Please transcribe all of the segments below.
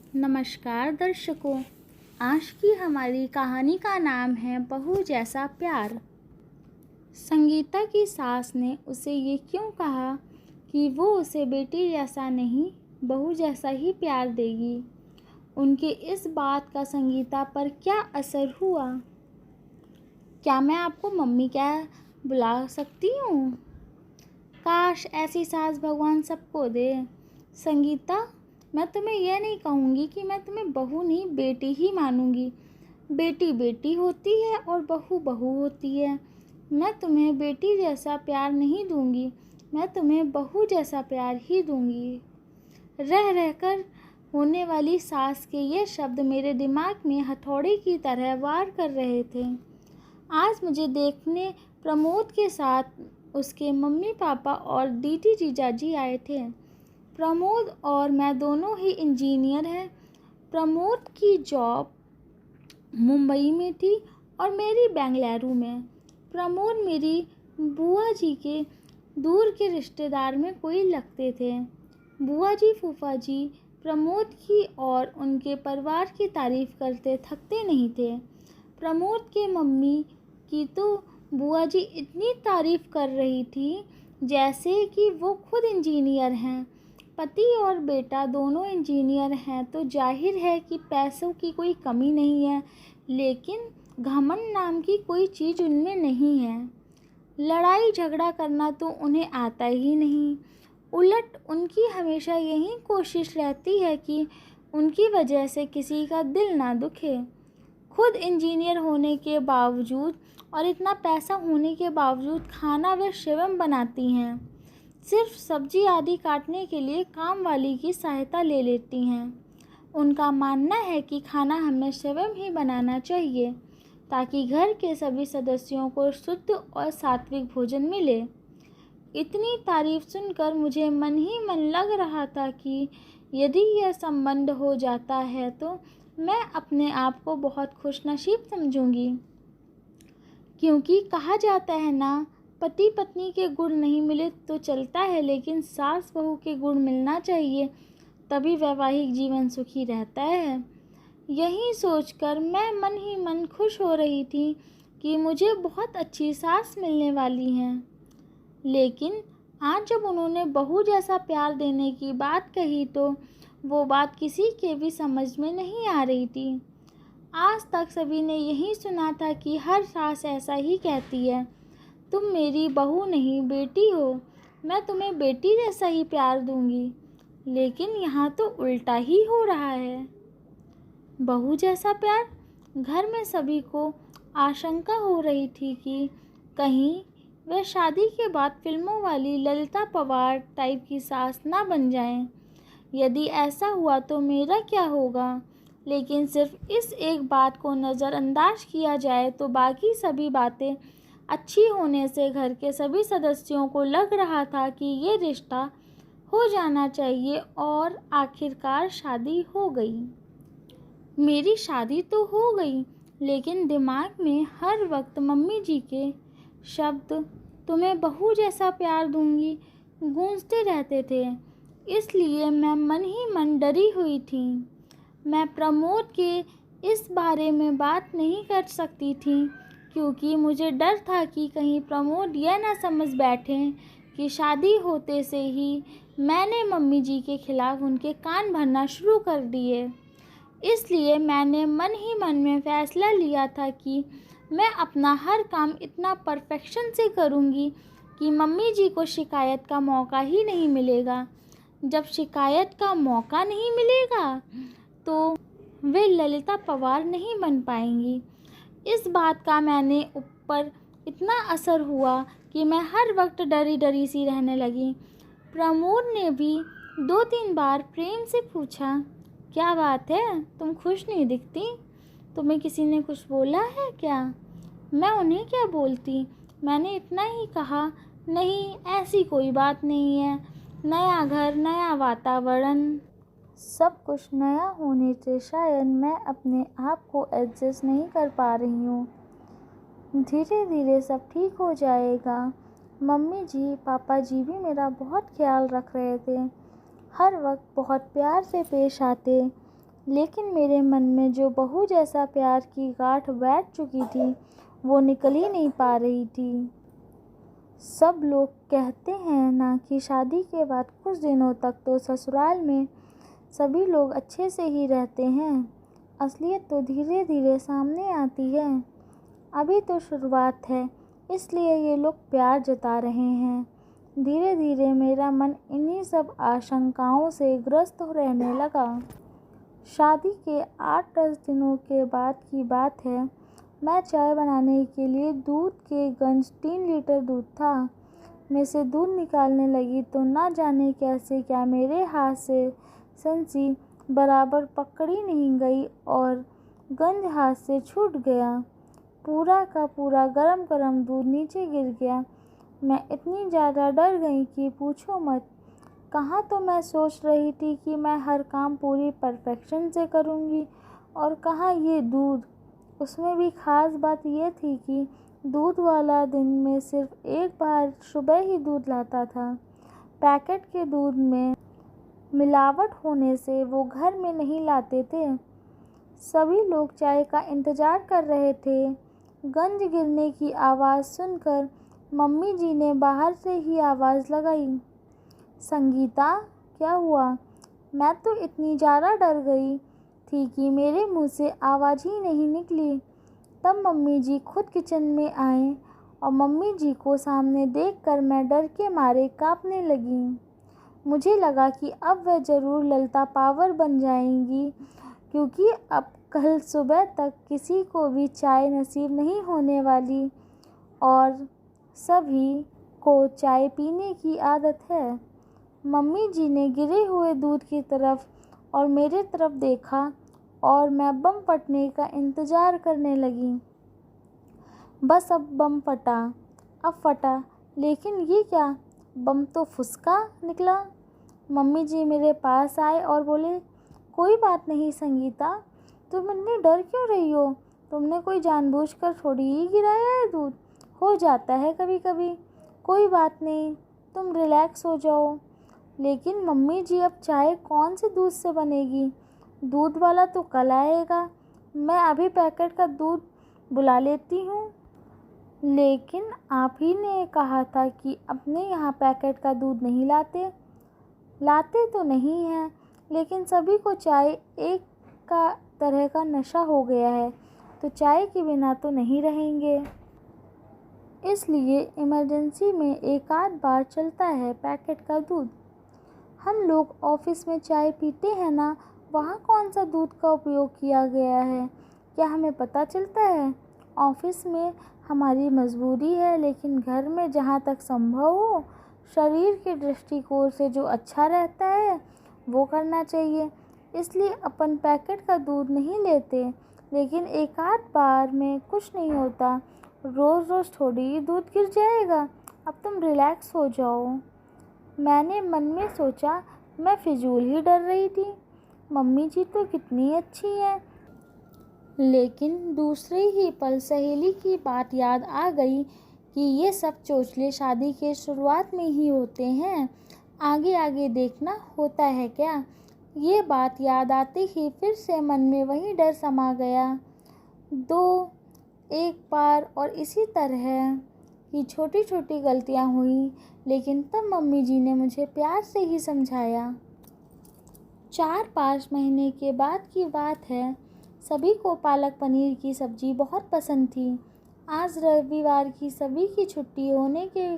नमस्कार दर्शकों। आज की हमारी कहानी का नाम है बहू जैसा प्यार। संगीता की सास ने उसे ये क्यों कहा कि वो उसे बेटी जैसा नहीं बहू जैसा ही प्यार देगी। उनके इस बात का संगीता पर क्या असर हुआ? क्या मैं आपको मम्मी क्या बुला सकती हूँ? काश ऐसी सास भगवान सबको दे। संगीता, मैं तुम्हें यह नहीं कहूँगी कि मैं तुम्हें बहू नहीं बेटी ही मानूंगी। बेटी बेटी होती है और बहू बहू होती है। मैं तुम्हें बेटी जैसा प्यार नहीं दूंगी, मैं तुम्हें बहू जैसा प्यार ही दूंगी। रह रहकर होने वाली सास के ये शब्द मेरे दिमाग में हथौड़े की तरह वार कर रहे थे। आज मुझे देखने प्रमोद के साथ उसके मम्मी पापा और दीदी जीजाजी आए थे। प्रमोद और मैं दोनों ही इंजीनियर हैं। प्रमोद की जॉब मुंबई में थी और मेरी बेंगलुरु में। प्रमोद मेरी बुआ जी के दूर के रिश्तेदार में कोई लगते थे। बुआ जी फूफा जी प्रमोद की और उनके परिवार की तारीफ करते थकते नहीं थे। प्रमोद के मम्मी की तो बुआ जी इतनी तारीफ कर रही थी जैसे कि वो खुद इंजीनियर हैं। पति और बेटा दोनों इंजीनियर हैं तो जाहिर है कि पैसों की कोई कमी नहीं है, लेकिन घमंड नाम की कोई चीज़ उनमें नहीं है। लड़ाई झगड़ा करना तो उन्हें आता ही नहीं। उलट उनकी हमेशा यही कोशिश रहती है कि उनकी वजह से किसी का दिल ना दुखे। खुद इंजीनियर होने के बावजूद और इतना पैसा होने के बावजूद खाना वे स्वयं बनाती हैं। सिर्फ सब्जी आदि काटने के लिए काम वाली की सहायता ले लेती हैं। उनका मानना है कि खाना हमें स्वयं ही बनाना चाहिए ताकि घर के सभी सदस्यों को शुद्ध और सात्विक भोजन मिले। इतनी तारीफ सुनकर मुझे मन ही मन लग रहा था कि यदि यह संबंध हो जाता है तो मैं अपने आप को बहुत खुशनसीब समझूंगी, क्योंकि कहा जाता है ना, पति पत्नी के गुण नहीं मिले तो चलता है, लेकिन सास बहू के गुण मिलना चाहिए, तभी वैवाहिक जीवन सुखी रहता है। यही सोचकर मैं मन ही मन खुश हो रही थी कि मुझे बहुत अच्छी सास मिलने वाली हैं। लेकिन आज जब उन्होंने बहू जैसा प्यार देने की बात कही तो वो बात किसी के भी समझ में नहीं आ रही थी। आज तक सभी ने यही सुना था कि हर सास ऐसा ही कहती है, तुम मेरी बहू नहीं बेटी हो, मैं तुम्हें बेटी जैसा ही प्यार दूंगी। लेकिन यहाँ तो उल्टा ही हो रहा है। बहू जैसा प्यार? घर में सभी को आशंका हो रही थी कि कहीं वह शादी के बाद फिल्मों वाली ललिता पवार टाइप की सास ना बन जाएं। यदि ऐसा हुआ तो मेरा क्या होगा? लेकिन सिर्फ इस एक बात को नज़रअंदाज किया जाए तो बाकी सभी बातें अच्छी होने से घर के सभी सदस्यों को लग रहा था कि ये रिश्ता हो जाना चाहिए और आखिरकार शादी हो गई। मेरी शादी तो हो गई, लेकिन दिमाग में हर वक्त मम्मी जी के शब्द, तुम्हें बहू जैसा प्यार दूंगी, गूंजते रहते थे। इसलिए मैं मन ही मन डरी हुई थी। मैं प्रमोद के इस बारे में बात नहीं कर सकती थी, क्योंकि मुझे डर था कि कहीं प्रमोद यह ना समझ बैठें कि शादी होते से ही मैंने मम्मी जी के खिलाफ उनके कान भरना शुरू कर दिए। इसलिए मैंने मन ही मन में फ़ैसला लिया था कि मैं अपना हर काम इतना परफेक्शन से करूँगी कि मम्मी जी को शिकायत का मौका ही नहीं मिलेगा। जब शिकायत का मौका नहीं मिलेगा तो वे ललिता पवार नहीं बन पाएंगी। इस बात का मैंने ऊपर इतना असर हुआ कि मैं हर वक्त डरी डरी सी रहने लगी। प्रमोद ने भी 2-3 बार प्रेम से पूछा, क्या बात है, तुम खुश नहीं दिखती, तुम्हें किसी ने कुछ बोला है क्या? मैं उन्हें क्या बोलती, मैंने इतना ही कहा, नहीं ऐसी कोई बात नहीं है, नया घर नया वातावरण, सब कुछ नया होने से शायद मैं अपने आप को एडजस्ट नहीं कर पा रही हूँ। धीरे धीरे सब ठीक हो जाएगा। मम्मी जी पापा जी भी मेरा बहुत ख्याल रख रहे थे, हर वक्त बहुत प्यार से पेश आते। लेकिन मेरे मन में जो बहू जैसा प्यार की गांठ बैठ चुकी थी वो निकल ही नहीं पा रही थी। सब लोग कहते हैं ना कि शादी के बाद कुछ दिनों तक तो ससुराल में सभी लोग अच्छे से ही रहते हैं। असलियत तो धीरे धीरे सामने आती है। अभी तो शुरुआत है, इसलिए ये लोग प्यार जता रहे हैं। धीरे धीरे मेरा मन इन्हीं सब आशंकाओं से ग्रस्त हो रहने लगा। शादी के 8-10 दिनों के बाद की बात है। मैं चाय बनाने के लिए दूध के गंज 3 लीटर दूध था में से दूध निकालने लगी तो ना जाने कैसे क्या मेरे हाथ से संसी बराबर पकड़ी नहीं गई और गंज हाथ से छूट गया। पूरा का पूरा गरम गरम दूध नीचे गिर गया। मैं इतनी ज़्यादा डर गई कि पूछो मत। कहाँ तो मैं सोच रही थी कि मैं हर काम पूरी परफेक्शन से करूँगी और कहाँ ये दूध। उसमें भी ख़ास बात यह थी कि दूध वाला दिन में सिर्फ एक बार सुबह ही दूध लाता था। पैकेट के दूध में मिलावट होने से वो घर में नहीं लाते थे। सभी लोग चाय का इंतज़ार कर रहे थे। गंज गिरने की आवाज़ सुनकर मम्मी जी ने बाहर से ही आवाज़ लगाई, संगीता क्या हुआ? मैं तो इतनी ज़्यादा डर गई थी कि मेरे मुंह से आवाज़ ही नहीं निकली। तब मम्मी जी खुद किचन में आए और मम्मी जी को सामने देखकर मैं डर के मारे कांपने लगी। मुझे लगा कि अब वह ज़रूर ललता पावर बन जाएंगी, क्योंकि अब कल सुबह तक किसी को भी चाय नसीब नहीं होने वाली और सभी को चाय पीने की आदत है। मम्मी जी ने गिरे हुए दूध की तरफ और मेरे तरफ देखा और मैं बम फटने का इंतज़ार करने लगी। बस अब बम फटा, अब फटा, लेकिन ये क्या, बम तो फुसका निकला। मम्मी जी मेरे पास आए और बोले, कोई बात नहीं संगीता, तुम इतनी डर क्यों रही हो? तुमने कोई जानबूझकर थोड़ी ही गिराया है दूध, हो जाता है कभी कभी, कोई बात नहीं, तुम रिलैक्स हो जाओ। लेकिन मम्मी जी अब चाय कौन से दूध से बनेगी? दूध वाला तो कल आएगा। मैं अभी पैकेट का दूध बुला लेती हूँ। लेकिन आप ही ने कहा था कि अपने यहाँ पैकेट का दूध नहीं लाते। लाते तो नहीं हैं, लेकिन सभी को चाय एक का तरह का नशा हो गया है, तो चाय के बिना तो नहीं रहेंगे। इसलिए इमरजेंसी में एक आध बार चलता है पैकेट का दूध। हम लोग ऑफिस में चाय पीते हैं ना, वहाँ कौन सा दूध का उपयोग किया गया है क्या हमें पता चलता है? ऑफिस में हमारी मजबूरी है, लेकिन घर में जहाँ तक संभव हो शरीर के दृष्टिकोण से जो अच्छा रहता है वो करना चाहिए। इसलिए अपन पैकेट का दूध नहीं लेते, लेकिन एक आध बार में कुछ नहीं होता। रोज़ रोज़ थोड़ी ही दूध गिर जाएगा। अब तुम रिलैक्स हो जाओ। मैंने मन में सोचा, मैं फिजूल ही डर रही थी। मम्मी जी तो कितनी अच्छी हैं। लेकिन दूसरे ही पल सहेली की बात याद आ गई कि ये सब चोचले शादी के शुरुआत में ही होते हैं, आगे आगे देखना होता है क्या? ये बात याद आते ही फिर से मन में वही डर समा गया। एक बार और इसी तरह की छोटी छोटी गलतियाँ हुई, लेकिन तब मम्मी जी ने मुझे प्यार से ही समझाया। 4-5 महीने के बाद की बात है। सभी को पालक पनीर की सब्ज़ी बहुत पसंद थी। आज रविवार की सभी की छुट्टी होने के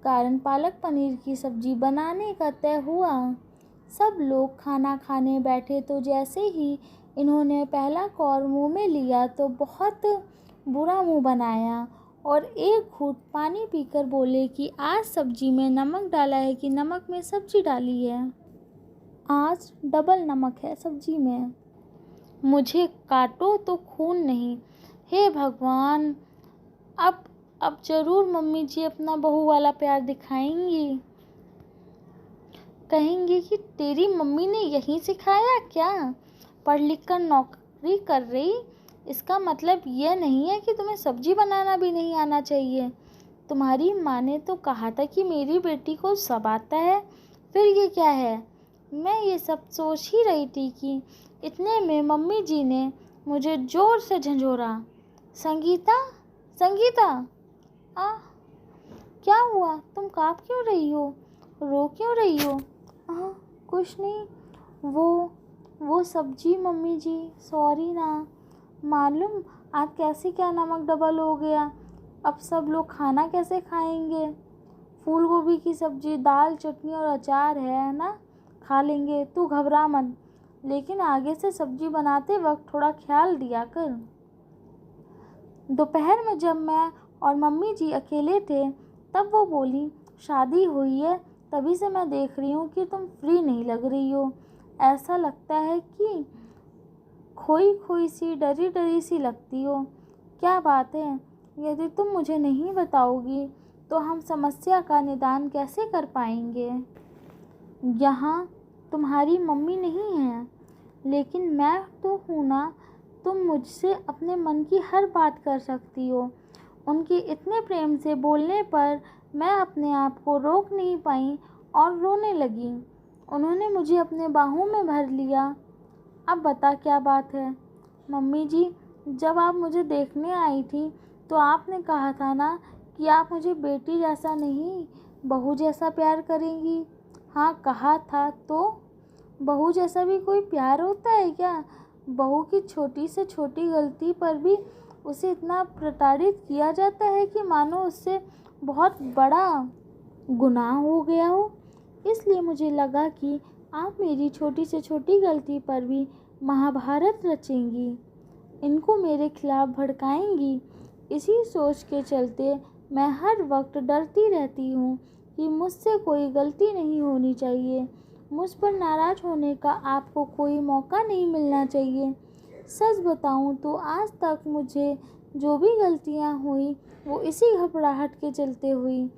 कारण पालक पनीर की सब्ज़ी बनाने का तय हुआ। सब लोग खाना खाने बैठे तो जैसे ही इन्होंने पहला कौर मुंह में लिया तो बहुत बुरा मुंह बनाया और एक घूंट पानी पीकर बोले कि आज सब्ज़ी में नमक डाला है कि नमक में सब्ज़ी डाली है। आज डबल नमक है सब्ज़ी में। मुझे काटो तो खून नहीं। हे भगवान, अब ज़रूर मम्मी जी अपना बहू वाला प्यार दिखाएंगी। कहेंगी कि तेरी मम्मी ने यही सिखाया क्या? पढ़ लिख कर नौकरी कर रही, इसका मतलब यह नहीं है कि तुम्हें सब्जी बनाना भी नहीं आना चाहिए। तुम्हारी माँ ने तो कहा था कि मेरी बेटी को सब आता है, फिर ये क्या है? मैं ये सब सोच ही रही थी कि इतने में मम्मी जी ने मुझे ज़ोर से झंझोरा। संगीता, संगीता, आ क्या हुआ? तुम काँप क्यों रही हो? रो क्यों रही हो? कुछ नहीं, वो सब्जी मम्मी जी, सॉरी ना। मालूम आज कैसे क्या नमक डबल हो गया। अब सब लोग खाना कैसे खाएंगे? फूल गोभी की सब्जी, दाल, चटनी और अचार है ना, खा लेंगे। तू घबरा मत, लेकिन आगे से सब्जी बनाते वक्त थोड़ा ख्याल दिया कर। दोपहर में जब मैं और मम्मी जी अकेले थे तब वो बोली, शादी हुई है तभी से मैं देख रही हूँ कि तुम फ्री नहीं लग रही हो। ऐसा लगता है कि खोई खोई सी, डरी डरी सी लगती हो। क्या बात है? यदि तुम मुझे नहीं बताओगी तो हम समस्या का निदान कैसे कर पाएंगे? यहाँ तुम्हारी मम्मी नहीं है, लेकिन मैं तो हूँ ना। तुम मुझसे अपने मन की हर बात कर सकती हो। उनके इतने प्रेम से बोलने पर मैं अपने आप को रोक नहीं पाई और रोने लगी। उन्होंने मुझे अपने बाहों में भर लिया। अब बता क्या बात है? मम्मी जी, जब आप मुझे देखने आई थी तो आपने कहा था ना कि आप मुझे बेटी जैसा नहीं, बहू जैसा प्यार करेंगी। हाँ, कहा था तो। बहू जैसा भी कोई प्यार होता है क्या? बहू की छोटी से छोटी गलती पर भी उसे इतना प्रताड़ित किया जाता है कि मानो उससे बहुत बड़ा गुनाह हो गया हो। इसलिए मुझे लगा कि आप मेरी छोटी से छोटी गलती पर भी महाभारत रचेंगी, इनको मेरे खिलाफ भड़काएंगी। इसी सोच के चलते मैं हर वक्त डरती रहती हूँ कि मुझसे कोई गलती नहीं होनी चाहिए। मुझ पर नाराज़ होने का आपको कोई मौका नहीं मिलना चाहिए। सच बताऊँ तो आज तक मुझे जो भी गलतियाँ हुई वो इसी घबराहट के चलते हुई।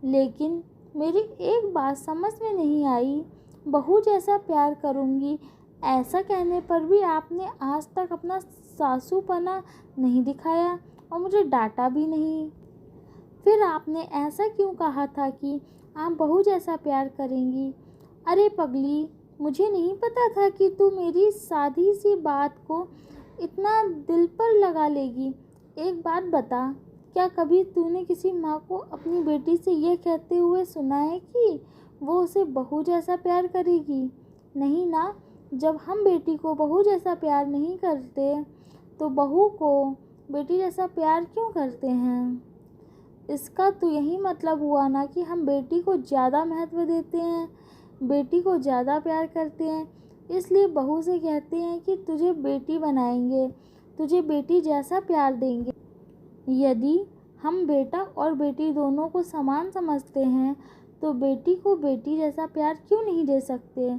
लेकिन मेरी एक बात समझ में नहीं आई, बहू जैसा प्यार करूँगी ऐसा कहने पर भी आपने आज तक अपना सासूपना नहीं दिखाया और मुझे डांटा भी नहीं। फिर आपने ऐसा क्यों कहा था कि आप बहू जैसा प्यार करेंगी? अरे पगली, मुझे नहीं पता था कि तू मेरी सादी सी बात को इतना दिल पर लगा लेगी। एक बात बता, क्या कभी तूने किसी माँ को अपनी बेटी से ये कहते हुए सुना है कि वो उसे बहू जैसा प्यार करेगी? नहीं ना। जब हम बेटी को बहू जैसा प्यार नहीं करते तो बहू को बेटी जैसा प्यार क्यों करते हैं? इसका तो यही मतलब हुआ ना कि हम बेटी को ज़्यादा महत्व देते हैं, बेटी को ज़्यादा प्यार करते हैं। इसलिए बहू से कहते हैं कि तुझे बेटी बनाएंगे, तुझे बेटी जैसा प्यार देंगे। यदि हम बेटा और बेटी दोनों को समान समझते हैं तो बेटी को बेटी जैसा प्यार क्यों नहीं दे सकते?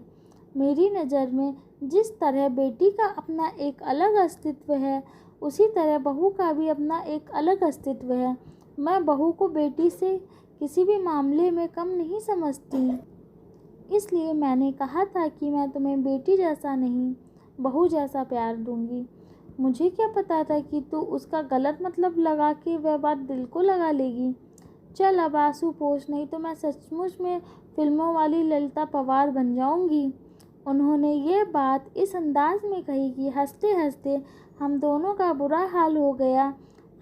मेरी नज़र में जिस तरह बेटी का अपना एक अलग अस्तित्व है, उसी तरह बहू का भी अपना एक अलग अस्तित्व है। मैं बहू को बेटी से किसी भी मामले में कम नहीं समझती। इसलिए मैंने कहा था कि मैं तुम्हें बेटी जैसा नहीं, बहू जैसा प्यार दूंगी। मुझे क्या पता था कि तू उसका गलत मतलब लगा के वह बात दिल को लगा लेगी। चल अब आंसू पोंछ, नहीं तो मैं सचमुच में फिल्मों वाली ललिता पवार बन जाऊंगी। उन्होंने ये बात इस अंदाज में कही कि हंसते हंसते हम दोनों का बुरा हाल हो गया।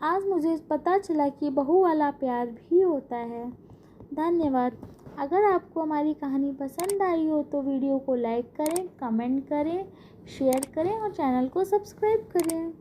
आज मुझे पता चला कि बहू वाला प्यार भी होता है। धन्यवाद। अगर आपको हमारी कहानी पसंद आई हो तो वीडियो को लाइक करें, कमेंट करें, शेयर करें और चैनल को सब्सक्राइब करें।